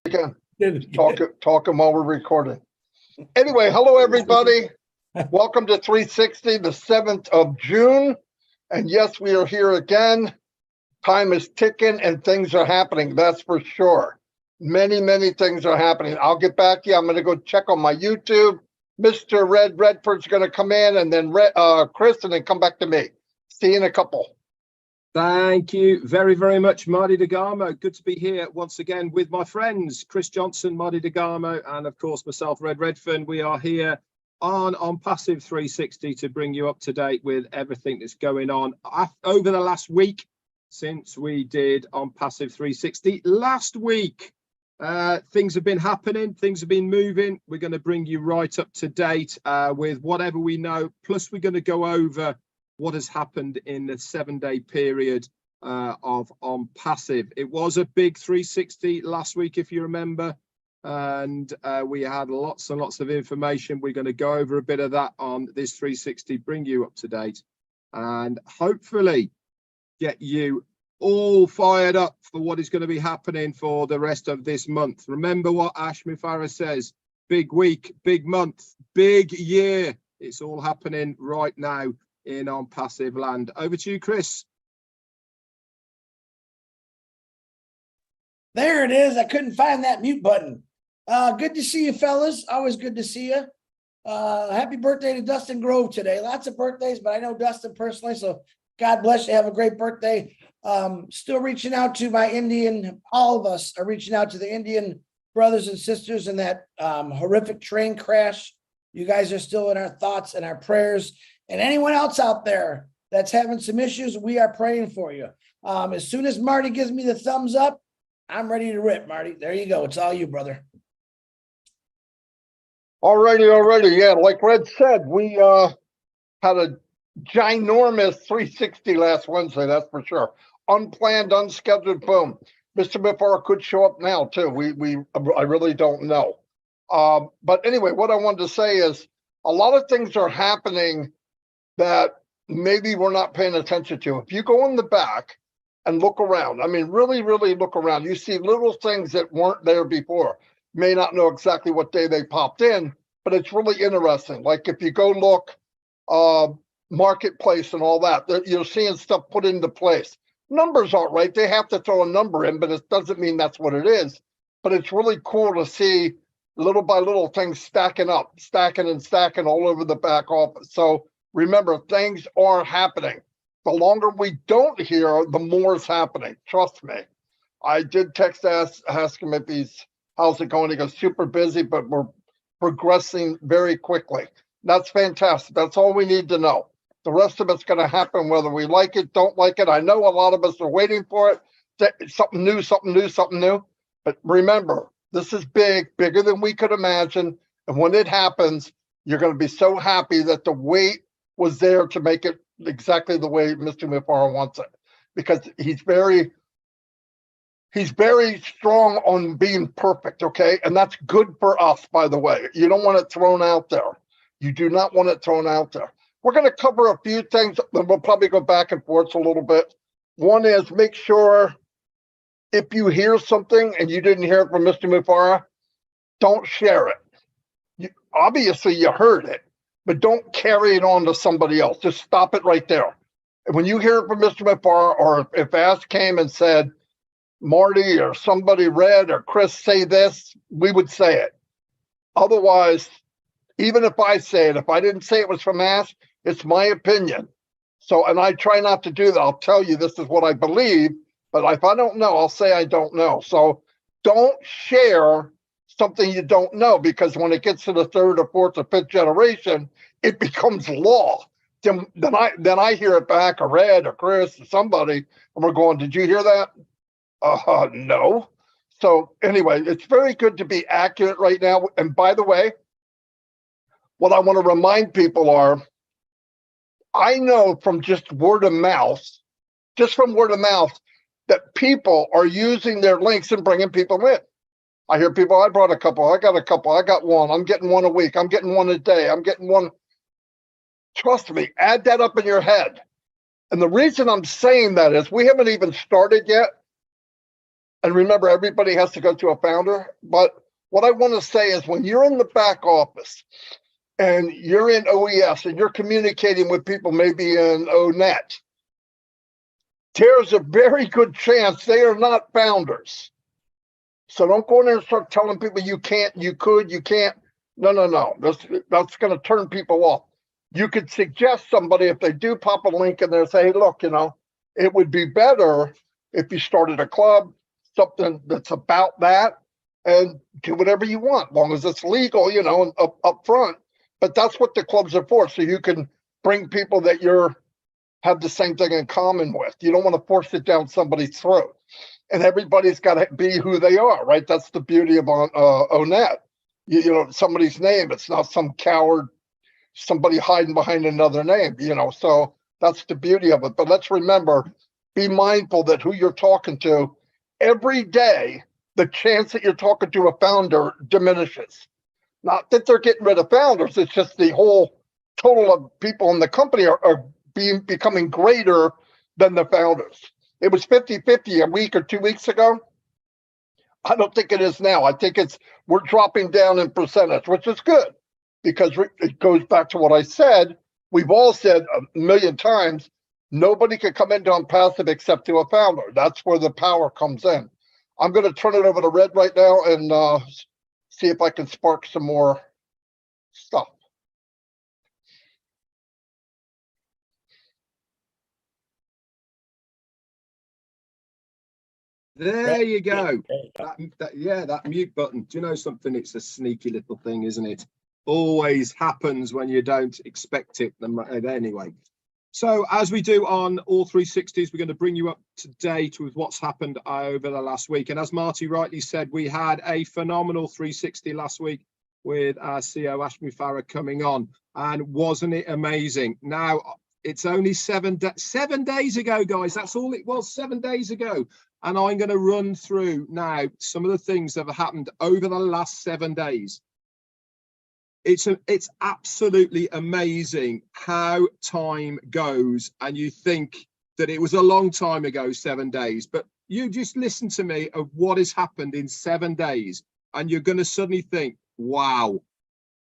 Again, talking while we're recording. Anyway, hello everybody. Welcome to 360, the 7th of June. And yes, we are here again. Time is ticking and things are happening, that's for sure. Many things are happening. I'll get back to you. I'm going to go check on my YouTube. Mr. Redford's going to come in, and then Chris, and then come back to me. See you in a couple. Thank you very much, Marty DeGarmo. Good to be here once again with my friends, Chris Johnson, Marty DeGarmo, and of course myself, Redford. We are here on OnPassive 360 to bring you up to date with everything that's going on over the last week since we did OnPassive 360 last week. Things have been happening, things have been moving. We're going to bring you right up to date with whatever we know. Plus, we're going to go over what has happened in the 7-day period of OnPassive. It was a big 360 last week, if you remember, and we had lots and lots of information. We're going to go over a bit of that on this 360, bring you up to date, and hopefully get you all fired up for what is going to be happening for the rest of this month. Remember what Ash Mufara says: big week, big month, big year. It's all happening right now in OnPassive land. Over to you, Chris. There it is. I couldn't find that mute button. Good to see you, fellas. Always good to see you. Happy birthday to Dustin Grove today. Lots of birthdays, but I know Dustin personally, so God bless you. Have a great birthday. Still reaching out to my Indian, all of us are reaching out to the Indian brothers and sisters in that horrific train crash. You guys are still in our thoughts and our prayers. And anyone else out there that's having some issues, we are praying for you. As soon as Marty gives me the thumbs up, I'm ready to rip, Marty. There you go. It's all you, brother. Alrighty. Yeah, like Red said, we had a ginormous 360 last Wednesday, that's for sure. Unplanned, unscheduled, boom. Mr. Mufara could show up now too. I really don't know. But anyway, what I wanted to say is a lot of things are happening that maybe we're not paying attention to. If you go in the back and look around, I mean, really look around, you see little things that weren't there before. May not know exactly what day they popped in, but it's really interesting. Like if you go look, marketplace and all that, you're seeing stuff put into place. Numbers aren't right. They have to throw a number in, but it doesn't mean that's what it is. But it's really cool to see little by little things stacking up, stacking all over the back office. So remember, things are happening. The longer we don't hear, the more is happening. Trust me. I did text ask him if how's it going? He goes, super busy, but we're progressing very quickly. That's fantastic. That's all we need to know. The rest of it's going to happen whether we like it, don't like it. I know a lot of us are waiting for it. Something new. But remember, this is bigger than we could imagine. And when it happens, you're going to be so happy that the wait was there to make it exactly the way Mr. Mufara wants it. Because he's very strong on being perfect, okay? And that's good for us, by the way. You don't want it thrown out there. You do not want it thrown out there. We're going to cover a few things, then we'll probably go back and forth a little bit. One is make sure if you hear something and you didn't hear it from Mr. Mufara, don't share it. Obviously, you heard it, but don't carry it on to somebody else. Just stop it right there. And when you hear it from Mr. Mufara, or if Ash came and said, Marty or somebody, Red or Chris, say this, we would say it. Otherwise, even if I say it, if I didn't say it was from Ash, it's my opinion. So, and I try not to do that. I'll tell you this is what I believe, but if I don't know, I'll say I don't know. So don't share something you don't know, because when it gets to the 3rd or 4th or 5th generation, it becomes law. Then I hear it back, or Red or Chris or somebody, and we're going, did you hear that? No. So anyway, it's very good to be accurate right now. And by the way, what I want to remind people are, I know from just word of mouth, that people are using their links and bringing people in. I hear people, I brought a couple, I got a couple, I got one, I'm getting one a week, I'm getting one a day, I'm getting one. Trust me, add that up in your head. And the reason I'm saying that is we haven't even started yet And remember, everybody has to go to a founder. But what I want to say is when you're in the back office and you're in OES and you're communicating with people maybe in O-Net, there's a very good chance they are not founders. So don't go in there and start telling people you can't, you could, you can't. No. That's going to turn people off. You could suggest somebody, if they do pop a link in there, say, hey, look, it would be better if you started a club, something that's about that, and do whatever you want, as long as it's legal, and up front. But that's what the clubs are for. So you can bring people that have the same thing in common with. You don't want to force it down somebody's throat. And everybody's got to be who they are, right? That's the beauty of O-Net. Somebody's name. It's not some coward, somebody hiding behind another name, So that's the beauty of it. But let's remember, be mindful that who you're talking to, every day, the chance that you're talking to a founder diminishes. Not that they're getting rid of founders. It's just the whole total of people in the company are becoming greater than the founders. It was 50-50 a week or 2 weeks ago. I don't think it is now. I think we're dropping down in percentage, which is good because it goes back to what I said. We've all said a million times, nobody can come into OnPassive except to a founder. That's where the power comes in. I'm going to turn it over to Red right now and see if I can spark some more stuff. There you go. That mute button. Do you know something? It's a sneaky little thing, isn't it? Always happens when you don't expect it. Anyway, so as we do on all 360s, we're going to bring you up to date with what's happened over the last week. And as Marty rightly said, we had a phenomenal 360 last week with our CEO Ashmi Farah coming on, and wasn't it amazing? Now it's only 7 days ago, guys. That's all it was, 7 days ago. And I'm going to run through now some of the things that have happened over the last 7 days. It's absolutely amazing how time goes, and you think that it was a long time ago, 7 days, but you just listen to me of what has happened in 7 days, and you're going to suddenly think, wow,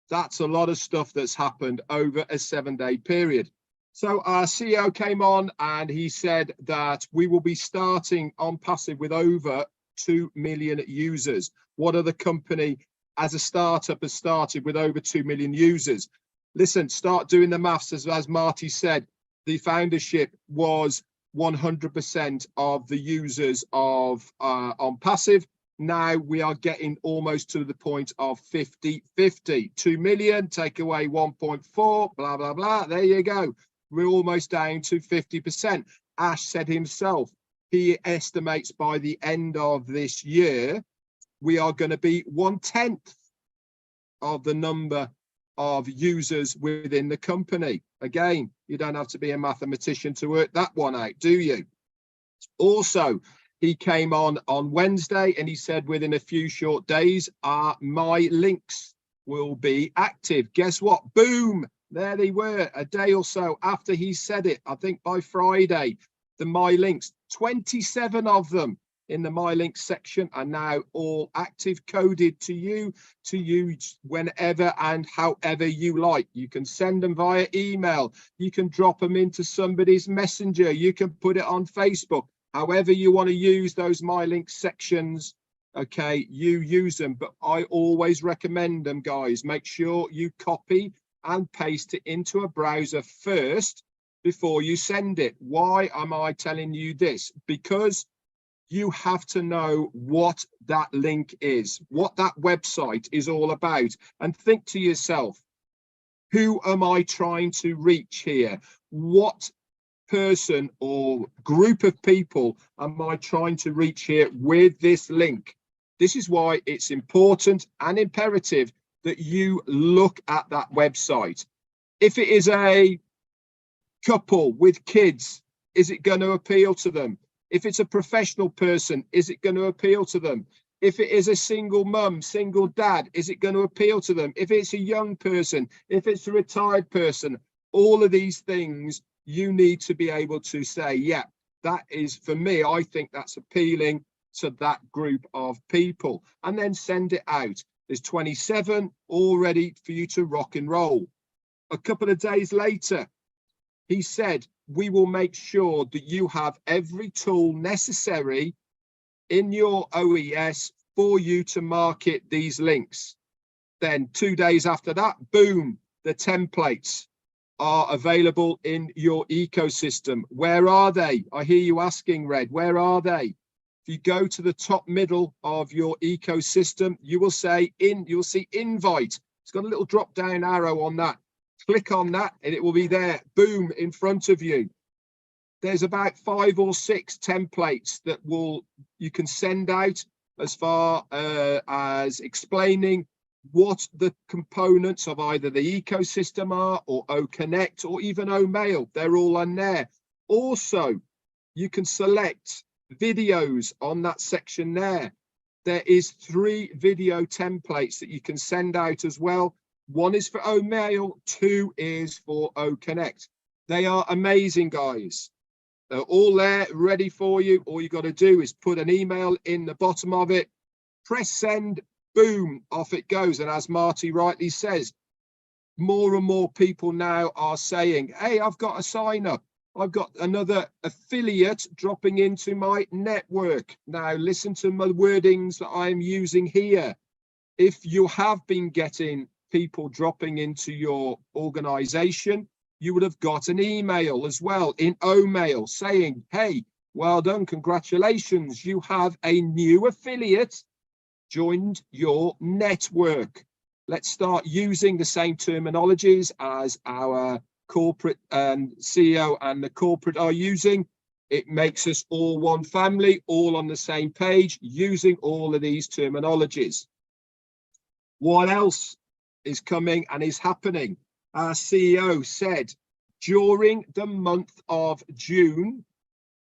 that's a lot of stuff that's happened over a 7-day period. So our CEO came on and he said that we will be starting OnPassive with over 2 million users. What other company as a startup has started with over 2 million users? Listen, start doing the maths. As Marty said, the foundership was 100% of the users of OnPassive. Now we are getting almost to the point of 50-50. 2 million, take away 1.4, blah, blah, blah. There you go. We're almost down to 50%. Ash said himself, he estimates by the end of this year, we are going to be 1/10 of the number of users within the company. Again, you don't have to be a mathematician to work that one out, do you? Also, he came on Wednesday and he said within a few short days, our My Links will be active. Guess what? Boom. There they were a day or so after he said it. I think by Friday, the My Links, 27 of them in the My Links section are now all active, coded to you to use whenever and however you like. You can send them via email. You can drop them into somebody's messenger. You can put it on Facebook. However you want to use those My Links sections, okay, you use them. But I always recommend them, guys. Make sure you copy and paste it into a browser first before you send it. Why am I telling you this? Because you have to know what that link is, what that website is all about, and think to yourself, who am I trying to reach here? What person or group of people am I trying to reach here with this link? This is why it's important and imperative that you look at that website. If it is a couple with kids, is it going to appeal to them? If it's a professional person, is it going to appeal to them? If it is a single mum, single dad, is it going to appeal to them? If it's a young person, if it's a retired person, all of these things, you need to be able to say, yeah, that is, for me, I think that's appealing to that group of people and then send it out. There's 27 all ready for you to rock and roll. A couple of days later, he said, we will make sure that you have every tool necessary in your OES for you to market these links. Then 2 days after that, boom, the templates are available in your ecosystem. Where are they? I hear you asking, Red, where are they? If you go to the top middle of your ecosystem, you will say you'll see invite. It's got a little drop down arrow on that. Click on that and it will be there, boom, in front of you. There's about 5 or 6 templates that you can send out as far as explaining what the components of either the ecosystem are, or O-Connect, or even O-Mail. They're all on there. Also, you can select videos on that section there. There is 3 video templates that you can send out as well. 1 is for O-Mail, 2 is for O-Connect. They are amazing, guys. They're all there, ready for you. All you got to do is put an email in the bottom of it, press send, boom, off it goes. And as Marty rightly says, more and more people now are saying, hey, I've got a sign up. I've got another affiliate dropping into my network. Now, listen to my wordings that I'm using here. If you have been getting people dropping into your organization, you would have got an email as well in O-Mail saying, hey, well done, congratulations, you have a new affiliate joined your network. Let's start using the same terminologies as our corporate CEO and the corporate are using. It makes us all one family, all on the same page, using all of these terminologies. What else is coming and is happening? Our CEO said during the month of June,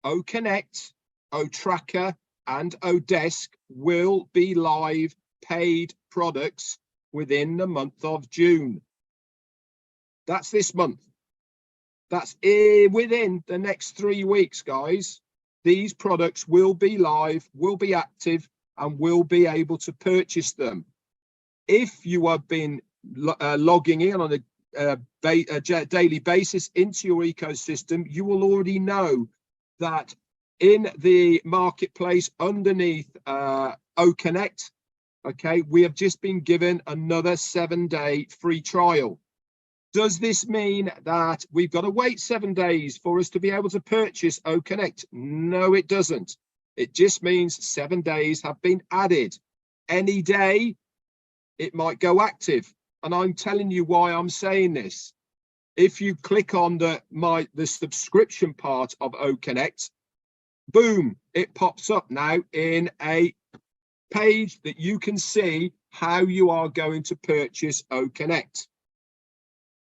O-Connect, O-Tracker, and O-Desk will be live paid products within the month of June. That's this month. That's within the next 3 weeks, guys. These products will be live, will be active, and will be able to purchase them. If you have been logging in on a daily basis into your ecosystem, you will already know that in the marketplace underneath O-Connect, okay, we have just been given another 7-day free trial. Does this mean that we've got to wait 7 days for us to be able to purchase O-Connect? No, it doesn't. It just means 7 days have been added. Any day, it might go active. And I'm telling you why I'm saying this. If you click on the subscription part of O-Connect, boom, it pops up now in a page that you can see how you are going to purchase O-Connect.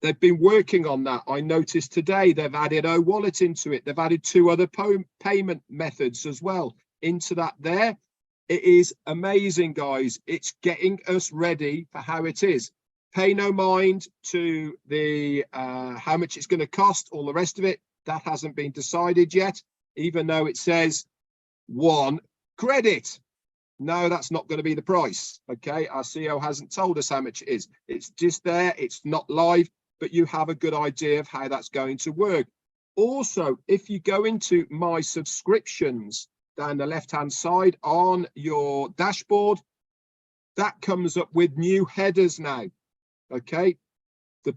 They've been working on that. I noticed today they've added O-Wallet into it. They've added 2 other payment methods as well into that there. It is amazing, guys. It's getting us ready for how it is. Pay no mind to the how much it's going to cost, all the rest of it. That hasn't been decided yet, even though it says 1 credit. No, that's not going to be the price. Okay, our CEO hasn't told us how much it is. It's just there. It's not live, but you have a good idea of how that's going to work. Also, if you go into my subscriptions down the left-hand side on your dashboard, that comes up with new headers now. Okay, the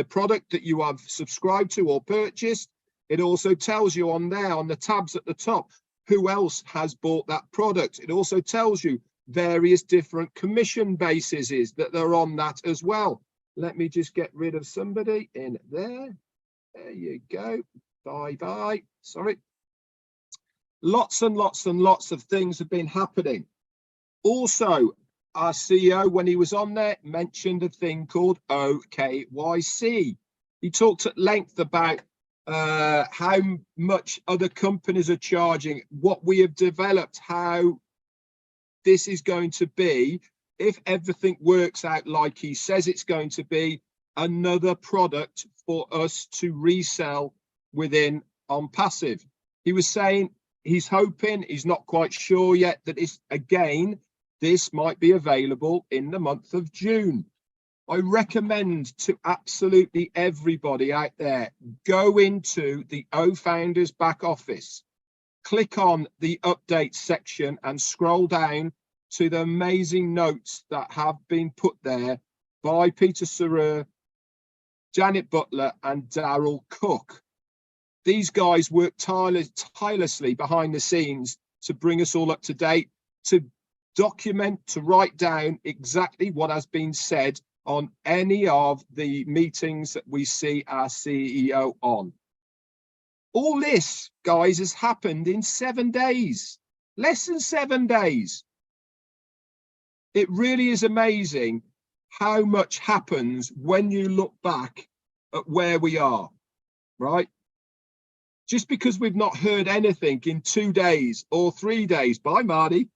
product that you have subscribed to or purchased, it also tells you on there on the tabs at the top who else has bought that product. It also tells you various different commission bases that are on that as well. Let me just get rid of somebody in there. There you go. Bye. Sorry. Lots and lots and lots of things have been happening. Also, our CEO, when he was on there, mentioned a thing called O-KYC. He talked at length about how much other companies are charging, what we have developed, how this is going to be, if everything works out like he says it's going to be, another product for us to resell within OnPassive. He was saying he's hoping, he's not quite sure yet, that this might be available in the month of June. I recommend to absolutely everybody out there, go into the O-Founders back office, click on the update section and scroll down to the amazing notes that have been put there by Peter Sarer, Janet Butler and Daryl Cook. These guys work tirelessly behind the scenes to bring us all up to date, to document, to write down exactly what has been said on any of the meetings that we see our CEO on. All this, guys, has happened in 7 days, less than 7 days. It really is amazing how much happens when you look back at where we are, right? Just because we've not heard anything in 2 days or 3 days, bye Marty,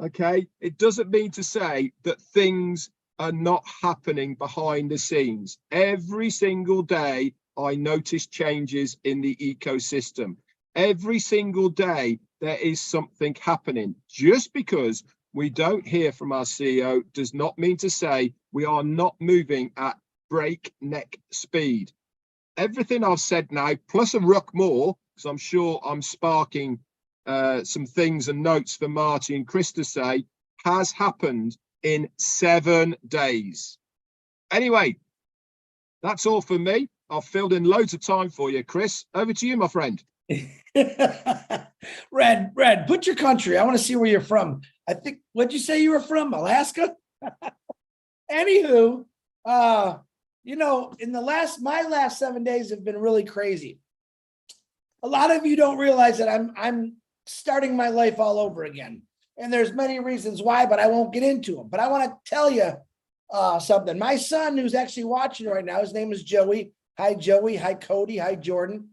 okay, it doesn't mean to say that things are not happening behind the scenes. Every single day, I notice changes in the ecosystem. Every single day, there is something happening. Just because we don't hear from our CEO does not mean to say we are not moving at breakneck speed. Everything I've said now, plus a ruck more, because I'm sure I'm sparking some things and notes for Marty and Chris to say, has happened in 7 days. Anyway, that's all for me. I've filled in loads of time for you, Chris. Over to you, my friend. Red, put your country. I want to see where you're from. I think, what'd you say you were from? Alaska? Anywho, you know, my last 7 days have been really crazy. A lot of you don't realize that I'm starting my life all over again. And there's many reasons why, but I won't get into them. But I want to tell you something. My son, who's actually watching right now, his name is Joey. Hi, Joey. Hi, Cody. Hi, Jordan.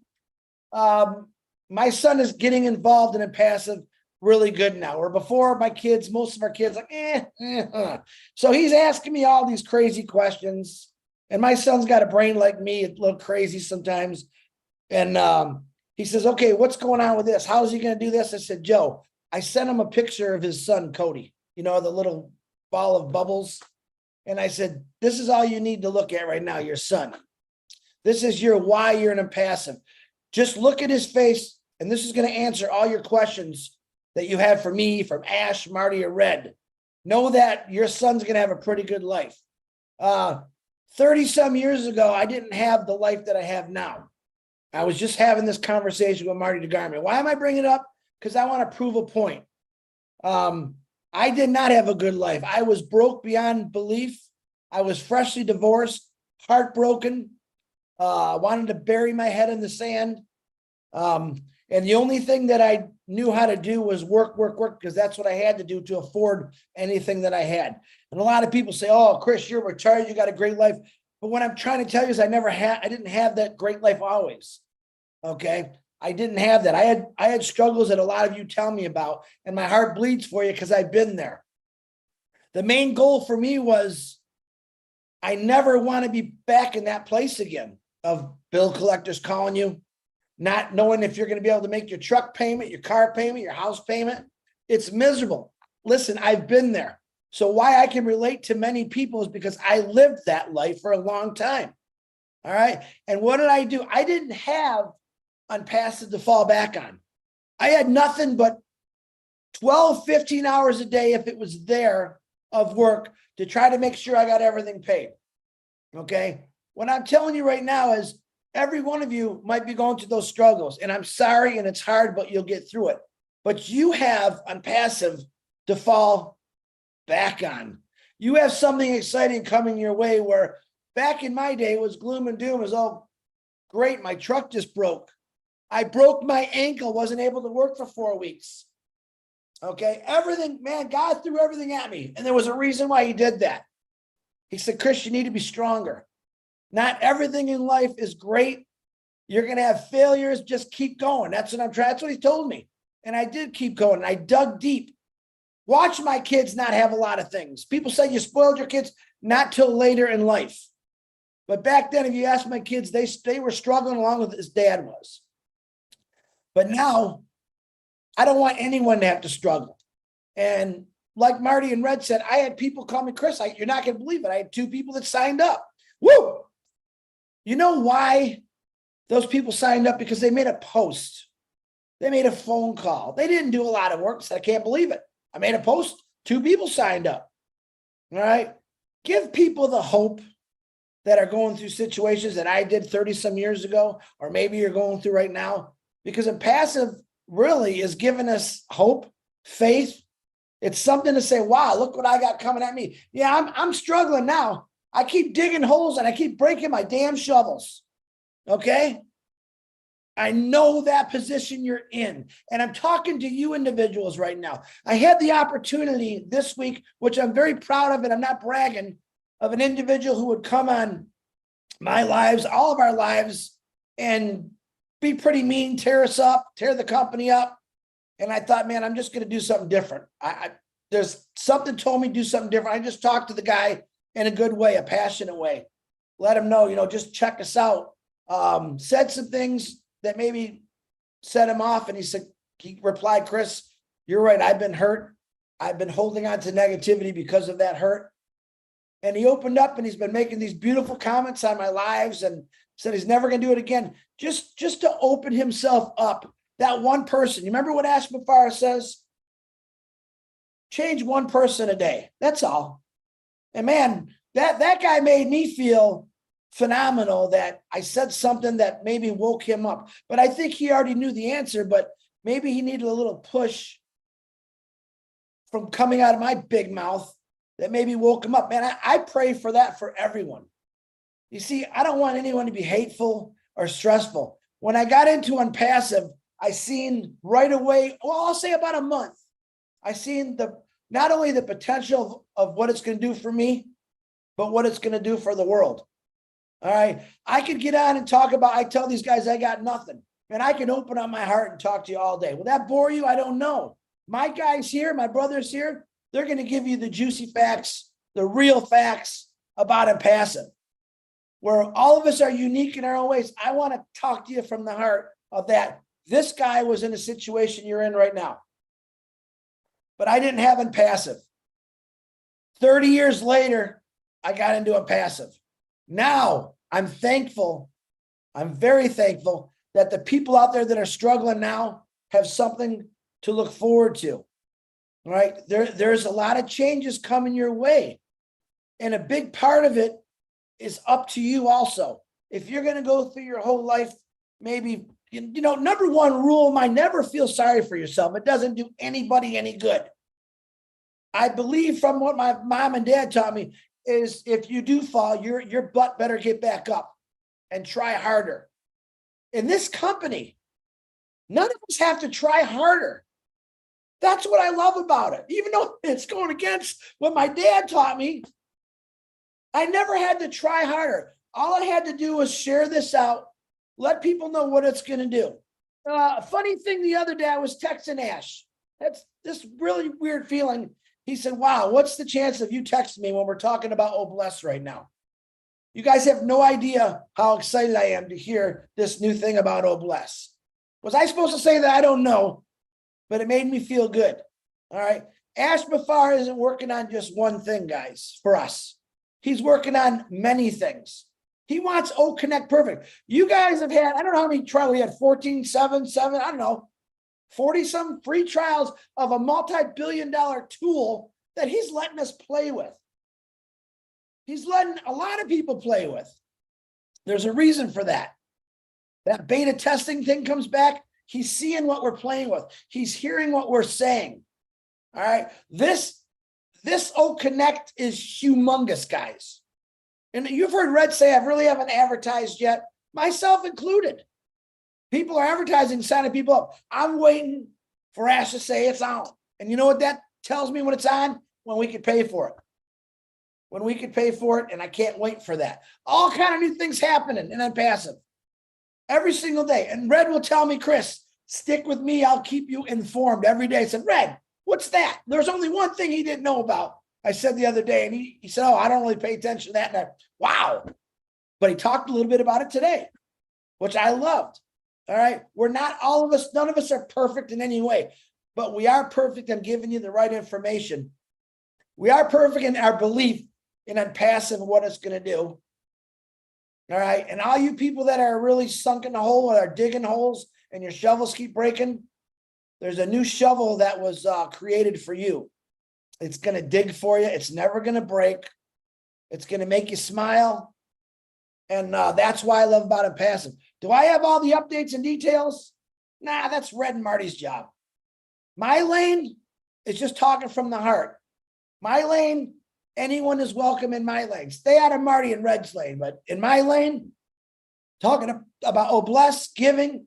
My son is getting involved in OnPassive really good now. Where before, most of our kids, like, So he's asking me all these crazy questions. And my son's got a brain like me, a little crazy sometimes. And he says, okay, what's going on with this? How is he going to do this? I said, Joe, I sent him a picture of his son, Cody, you know, the little ball of bubbles. And I said, this is all you need to look at right now, your son. This is why you're in OnPassive. Just look at his face, and this is going to answer all your questions that you have for me, from Ash, Marty, or Red. Know that your son's going to have a pretty good life. 30-some years ago, I didn't have the life that I have now. I was just having this conversation with Marty DeGarmo. Why am I bringing it up? Because I want to prove a point. I did not have a good life. I was broke beyond belief. I was freshly divorced, heartbroken, wanted to bury my head in the sand. And the only thing that I knew how to do was work, because that's what I had to do to afford anything that I had. And a lot of people say, oh, Chris, you're retired, you got a great life. But what I'm trying to tell you is I didn't have that great life always. Okay. I didn't have that. I had struggles that a lot of you tell me about, and my heart bleeds for you because I've been there. The main goal for me was I never want to be back in that place again of bill collectors calling you, not knowing if you're going to be able to make your truck payment, your car payment, your house payment. It's miserable. Listen, I've been there. So why I can relate to many people is because I lived that life for a long time. All right. And what did I do? I didn't have OnPassive to fall back on. I had nothing but 12, 15 hours a day, if it was there, of work to try to make sure I got everything paid. Okay. What I'm telling you right now is every one of you might be going through those struggles, and I'm sorry, and it's hard, but you'll get through it. But you have OnPassive to fall back on. You have something exciting coming your way, where back in my day it was gloom and doom. It was, oh, great, my truck just broke. I broke my ankle, wasn't able to work for 4 weeks. Okay, everything, man, God threw everything at me. And there was a reason why he did that. He said, Chris, you need to be stronger. Not everything in life is great. You're going to have failures. Just keep going. That's what I'm trying. That's what he told me. And I did keep going. I dug deep. Watch my kids not have a lot of things. People say you spoiled your kids, not till later in life. But back then, if you ask my kids, they were struggling along with his dad was. But now I don't want anyone to have to struggle. And like Marty and Red said, I had people call me Chris. You're not going to believe it. I had 2 people that signed up. Woo! You know why those people signed up? Because they made a post. They made a phone call. They didn't do a lot of work. So I can't believe it. I made a post. 2 people signed up. All right. Give people the hope that are going through situations that I did 30 some years ago, or maybe you're going through right now, because OnPassive really is giving us hope, faith. It's something to say, wow, look what I got coming at me. Yeah, I'm struggling now. I keep digging holes and I keep breaking my damn shovels. Okay. I know that position you're in, and I'm talking to you individuals right now. I had the opportunity this week, which I'm very proud of, and I'm not bragging, of an individual who would come on my lives, all of our lives, and be pretty mean, tear us up, tear the company up. And I thought, man, I'm just going to do something different. There's something told me to do something different. I just talked to the guy in a good way, a passionate way. Let him know, just check us out. Said some things that maybe set him off. And he replied, Chris, you're right. I've been hurt. I've been holding on to negativity because of that hurt. And he opened up and he's been making these beautiful comments on my lives and said he's never going to do it again. Just to open himself up. That one person, you remember what Ash Mafara says? Change one person a day. That's all. And man, that guy made me feel phenomenal that I said something that maybe woke him up. But I think he already knew the answer, but maybe he needed a little push from coming out of my big mouth that maybe woke him up. Man, I pray for that for everyone. You see, I don't want anyone to be hateful or stressful. When I got into OnPassive, I seen right away, well, I'll say about a month, I seen not only the potential of what it's going to do for me, but what it's going to do for the world. All right. I could get on and talk about, I tell these guys I got nothing, and I can open up my heart and talk to you all day. Will that bore you? I don't know. My guys here, my brothers here, they're going to give you the juicy facts, the real facts about OnPassive, where all of us are unique in our own ways. I want to talk to you from the heart of that. This guy was in a situation you're in right now, but I didn't have OnPassive. 30 years later, I got into OnPassive. Now I'm thankful. I'm very thankful that the people out there that are struggling now have something to look forward to. All right. There's a lot of changes coming your way. And a big part of it is up to you also. If you're going to go through your whole life, maybe, number one rule of mine, never feel sorry for yourself. It doesn't do anybody any good. I believe from what my mom and dad taught me is if you do fall, your butt better get back up and try harder. In this company, none of us have to try harder. That's what I love about it. Even though it's going against what my dad taught me, I never had to try harder. All I had to do was share this out, let people know what it's going to do. Funny thing the other day, I was texting Ash. That's this really weird feeling. He said, wow, what's the chance of you texting me when we're talking about O-Bless right now? You guys have no idea how excited I am to hear this new thing about O-Bless. Was I supposed to say that? I don't know, but it made me feel good. All right. Ash Mafar isn't working on just one thing, guys, for us. He's working on many things. He wants O-Connect perfect. You guys have had, I don't know how many trials we had, 14, 7, I don't know, 40 some free trials of a multi-billion-dollar tool that he's letting us play with. He's letting a lot of people play with. There's a reason for that. That beta testing thing comes back. He's seeing what we're playing with. He's hearing what we're saying. All right. This O-Connect is humongous, guys. And you've heard Red say I really haven't advertised yet, myself included. People are advertising, signing people up. I'm waiting for Ash to say it's on. And you know what that tells me when it's on? When we could pay for it. When we could pay for it, and I can't wait for that. All kind of new things happening in OnPassive every single day. And Red will tell me, Chris, stick with me. I'll keep you informed every day. I said, Red, what's that? There's only one thing he didn't know about. I said the other day, and he said, oh, I don't really pay attention to that. And wow. But he talked a little bit about it today, which I loved. All right. We're not all of us, none of us are perfect in any way, but we are perfect in giving you the right information. We are perfect in our belief in OnPassive and what it's going to do. All right. And all you people that are really sunk in the hole or are digging holes and your shovels keep breaking, there's a new shovel that was created for you. It's going to dig for you. It's never going to break. It's going to make you smile. And that's why I love about OnPassive. Do I have all the updates and details? Nah, that's Red and Marty's job. My lane is just talking from the heart. My lane, anyone is welcome in my lane. Stay out of Marty and Red's lane, but in my lane, talking about bless, giving.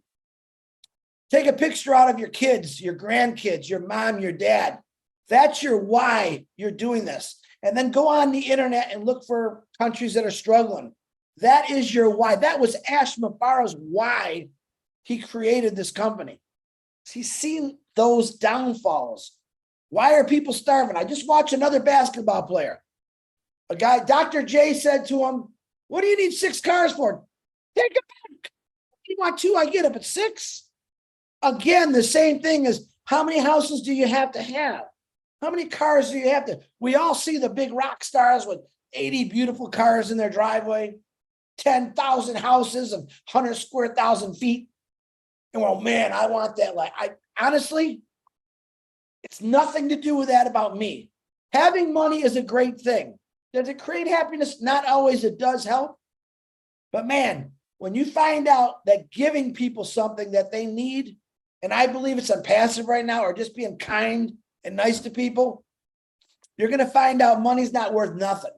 Take a picture out of your kids, your grandkids, your mom, your dad. That's your why you're doing this. And then go on the internet and look for countries that are struggling. That is your why. That was Ash Mabara's why he created this company. He's seen those downfalls. Why are people starving? I just watched another basketball player. A guy, Dr. J said to him, what do you need 6 cars for? Take it back. You want 2, I get it, but 6? Again, the same thing as how many houses do you have to have? How many cars do you have to? We all see the big rock stars with 80 beautiful cars in their driveway, 10,000 houses of 100 square thousand feet. And well, man, I want that. Like, I honestly, it's nothing to do with that about me. Having money is a great thing. Does it create happiness? Not always. It does help. But man, when you find out that giving people something that they need, and I believe it's OnPassive right now, or just being kind and nice to people, you're going to find out money's not worth nothing.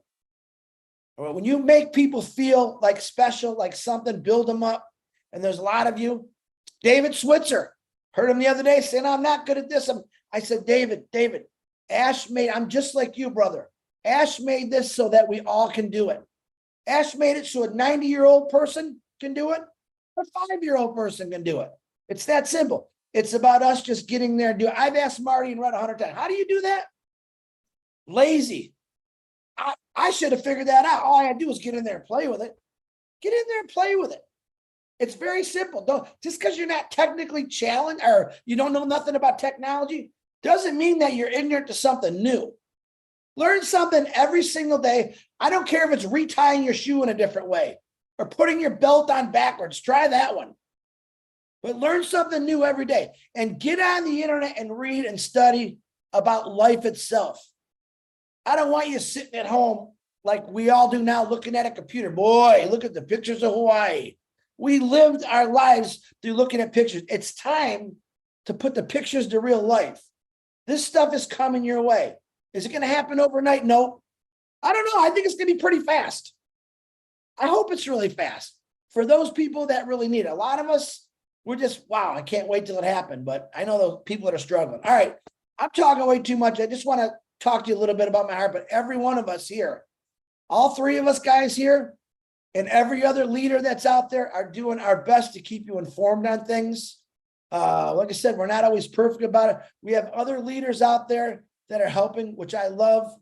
When you make people feel like special, like something, build them up. And there's a lot of you. David Switzer, heard him the other day saying, I'm not good at this. I said, David, Ash made, I'm just like you, brother. Ash made this so that we all can do it. Ash made it so a 90-year-old person can do it. A 5-year-old person can do it. It's that simple. It's about us just getting there and do it. I've asked Marty and Red 100 times, how do you do that? Lazy. I should have figured that out. All I had to do was get in there and play with it. Get in there and play with it. It's very simple. Just because you're not technically challenged or you don't know nothing about technology doesn't mean that you're ignorant to something new. Learn something every single day. I don't care if it's retying your shoe in a different way or putting your belt on backwards. Try that one. But learn something new every day and get on the internet and read and study about life itself. I don't want you sitting at home like we all do now looking at a computer. Boy, look at the pictures of Hawaii. We lived our lives through looking at pictures. It's time to put the pictures to real life. This stuff is coming your way. Is it going to happen overnight? No. I don't know. I think it's going to be pretty fast. I hope it's really fast for those people that really need it. A lot of us, we're just, wow, I can't wait till it happened. But I know those people that are struggling. All right. I'm talking way too much. I just want to talk to you a little bit about my heart, but every one of us here, all 3 of us guys here, and every other leader that's out there are doing our best to keep you informed on things. Like I said, we're not always perfect about it. We have other leaders out there that are helping, which I love,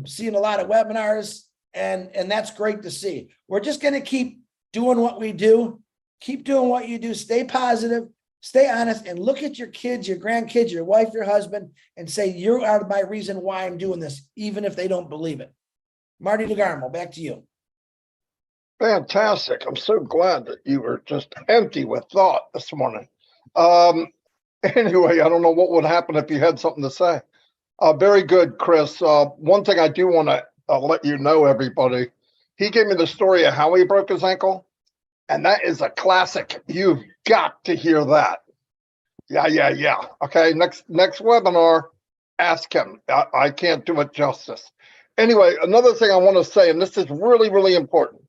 seeing a lot of webinars, and that's great to see. We're just going to keep doing what we do, keep doing what you do, stay positive, stay honest, and look at your kids, your grandkids, your wife, your husband, and say, you are my reason why I'm doing this, even if they don't believe it. Marty DeGarmo, back to you. Fantastic. I'm so glad that you were just empty with thought this morning. Anyway, I don't know what would happen if you had something to say. Very good, Chris. One thing I do want to let you know, everybody, he gave me the story of how he broke his ankle, and that is a classic. You've got to hear that. Yeah. Okay, next webinar, ask him. I can't do it justice. Anyway, another thing I want to say, and this is really, really important.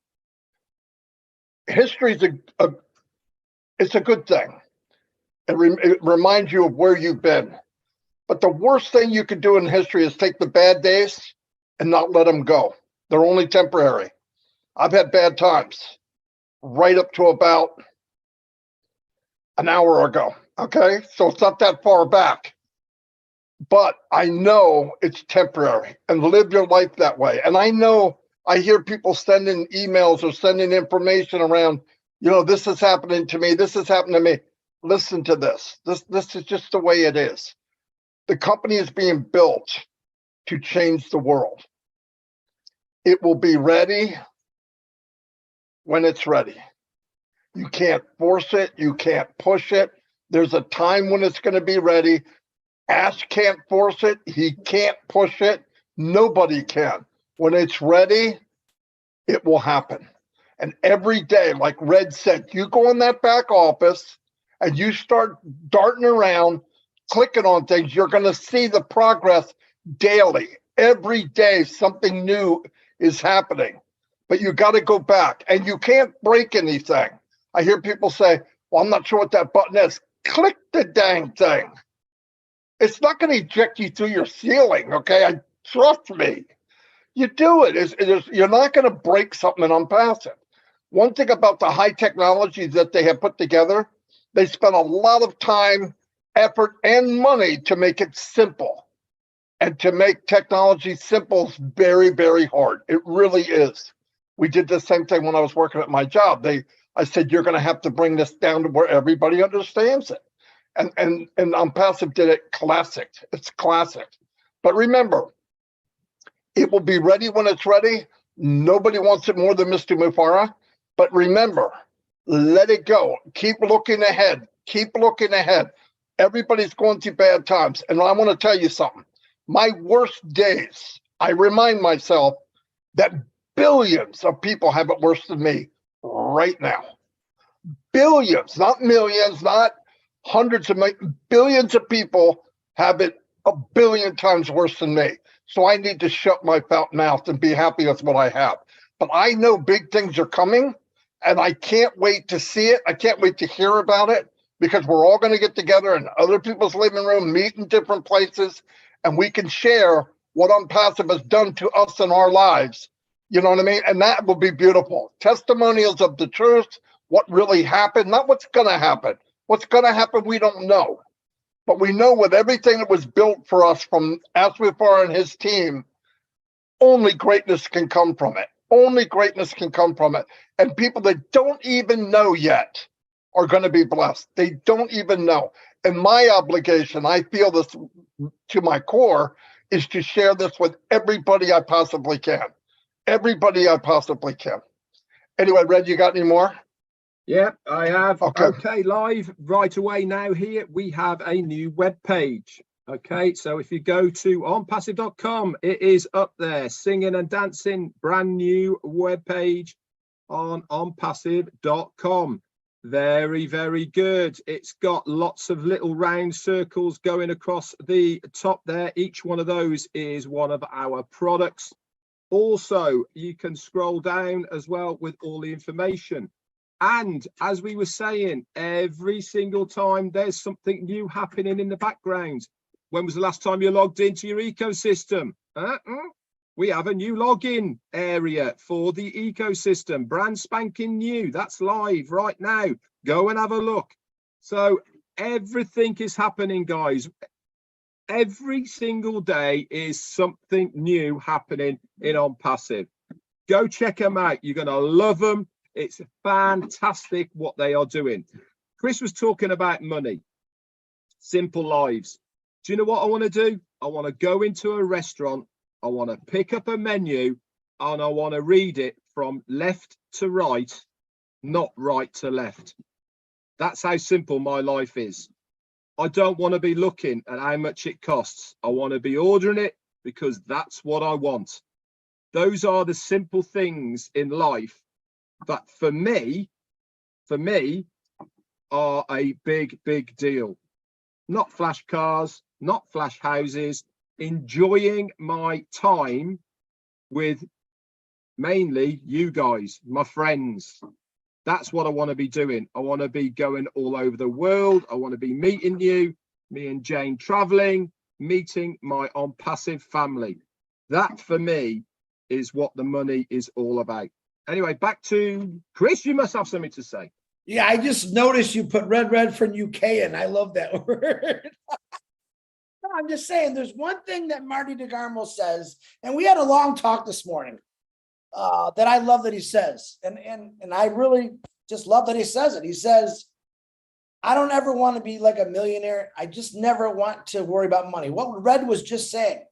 History is it's a good thing. It reminds you of where you've been. But the worst thing you could do in history is take the bad days and not let them go. They're only temporary. I've had bad times right up to about an hour ago. Okay, so it's not that far back. But I know it's temporary, and live your life that way. And I know I hear people sending emails or sending information around, You know, this is happening to me. This is happening to me. Listen to this. This is just the way it is. The company is being built to change the world. It will be ready when it's ready. You can't force it. You can't push it. There's a time when it's going to be ready. Ash can't force it. He can't push it. Nobody can. When it's ready, it will happen. And every day, like Red said, you go in that back office and you start darting around, clicking on things, you're going to see the progress daily. Every day, something new is happening. But you got to go back, and you can't break anything. I hear people say, well, I'm not sure what that button is. Click the dang thing. It's not going to eject you through your ceiling, okay? Trust me. You do it. You're not going to break something in OnPassive. One thing about the high technology that they have put together, they spent a lot of time, effort, and money to make it simple. And to make technology simple is very, very hard. It really is. We did the same thing when I was working at my job. I said, you're going to have to bring this down to where everybody understands it. And OnPassive did it classic. It's classic. But remember, it will be ready when it's ready. Nobody wants it more than Mr. Mufara. But remember, let it go. Keep looking ahead. Keep looking ahead. Everybody's going through bad times. And I want to tell you something. My worst days, I remind myself that billions of people have it worse than me right now. Billions, not millions, not hundreds of millions, billions of people have it a billion times worse than me. So I need to shut my mouth and be happy with what I have. But I know big things are coming, and I can't wait to see it. I can't wait to hear about it, because we're all going to get together in other people's living room, meet in different places, and we can share what OnPassive has done to us in our lives. You know what I mean? And that will be beautiful. Testimonials of the truth, what really happened, not what's going to happen. What's going to happen, we don't know. But we know with everything that was built for us from Aswifar and his team, only greatness can come from it. Only greatness can come from it. And people that don't even know yet are going to be blessed. They don't even know. And my obligation, I feel this to my core, is to share this with everybody I possibly can. Everybody I possibly can. Anyway, Red, you got any more? Yeah, I have. Okay. Okay, live right away now here. We have a new web page. Okay, so if you go to onpassive.com, it is up there, singing and dancing, brand new web page on onpassive.com. Very, very good. It's got lots of little round circles going across the top there. Each one of those is one of our products. Also, you can scroll down as well with all the information. And as we were saying, every single time there's something new happening in the background. When was the last time you logged into your ecosystem? We have a new login area for the ecosystem, brand spanking new. That's live right now. Go and have a look. So everything is happening, guys. Every single day is something new happening in OnPassive. Go check them out. You're going to love them. It's fantastic what they are doing. Chris was talking about money, simple lives. Do you know what I want to do? I want to go into a restaurant. I want to pick up a menu and I want to read it from left to right, not right to left. That's how simple my life is. I don't want to be looking at how much it costs. I want to be ordering it because that's what I want. Those are the simple things in life that for me are a big, big deal. Not flash cars, not flash houses, enjoying my time with mainly you guys, my friends. That's what I want to be doing. I want to be going all over the world. I want to be meeting you, me and Jane traveling, meeting my OnPassive family. That for me is what the money is all about. Anyway, back to Chris. You must have something to say. Yeah, I just noticed you put red for UK, and I love that word. No, I'm just saying, there's one thing that Marty DeGarmo says, and we had a long talk this morning that I love that he says, and I really just love that he says it. He says, I don't ever want to be like a millionaire. I just never want to worry about money. What Red was just saying.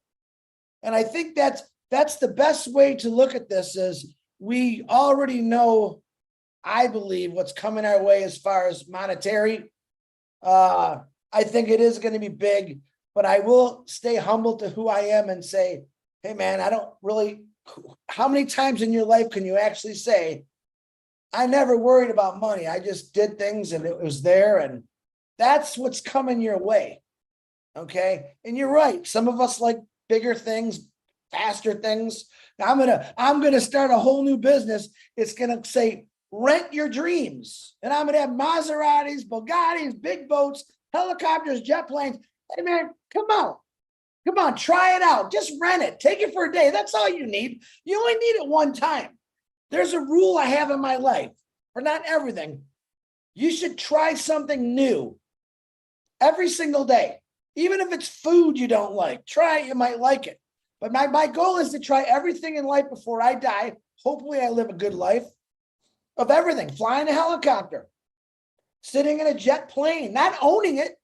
And I think that's the best way to look at this is we already know, I believe, what's coming our way as far as monetary. I think it is going to be big, but I will stay humble to who I am and say, hey man, I don't really, how many times in your life can you actually say, I never worried about money. I just did things and it was there, and that's what's coming your way. Okay. And you're right. Some of us like bigger things, faster things. Now I'm gonna start a whole new business. It's gonna say rent your dreams. And I'm gonna have Maseratis, Bugattis, big boats, helicopters, jet planes. Hey man, come on, try it out. Just rent it. Take it for a day. That's all you need. You only need it one time. There's a rule I have in my life, for not everything. You should try something new every single day. Even if it's food you don't like, try it, you might like it. But my goal is to try everything in life before I die. Hopefully I live a good life of everything. Flying a helicopter, sitting in a jet plane, not owning it,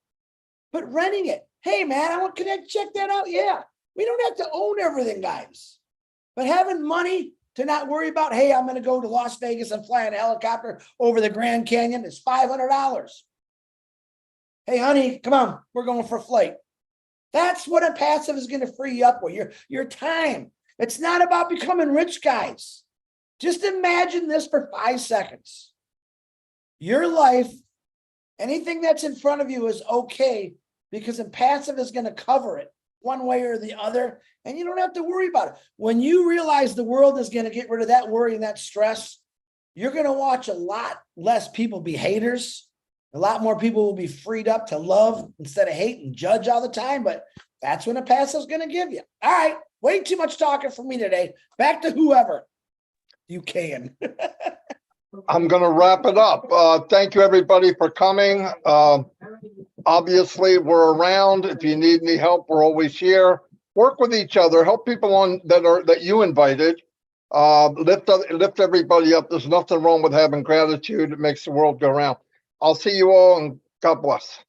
but renting it. Hey man, can I check that out? Yeah. We don't have to own everything, guys. But having money to not worry about, hey, I'm going to go to Las Vegas and fly in a helicopter over the Grand Canyon is $500. Hey, honey, come on, we're going for a flight. That's what OnPassive is going to free you up with, your time. It's not about becoming rich, guys. Just imagine this for 5 seconds. Your life, anything that's in front of you is okay because OnPassive is going to cover it one way or the other, and you don't have to worry about it. When you realize the world is going to get rid of that worry and that stress, you're going to watch a lot less people be haters. A lot more people will be freed up to love instead of hate and judge all the time, but that's when OnPassive is going to give you. All right, way too much talking for me today. Back to whoever you can. I'm going to wrap it up. Thank you, everybody, for coming. Obviously, we're around. If you need any help, we're always here. Work with each other. Help people on that you invited. Lift everybody up. There's nothing wrong with having gratitude. It makes the world go round. I'll see you all, and God bless.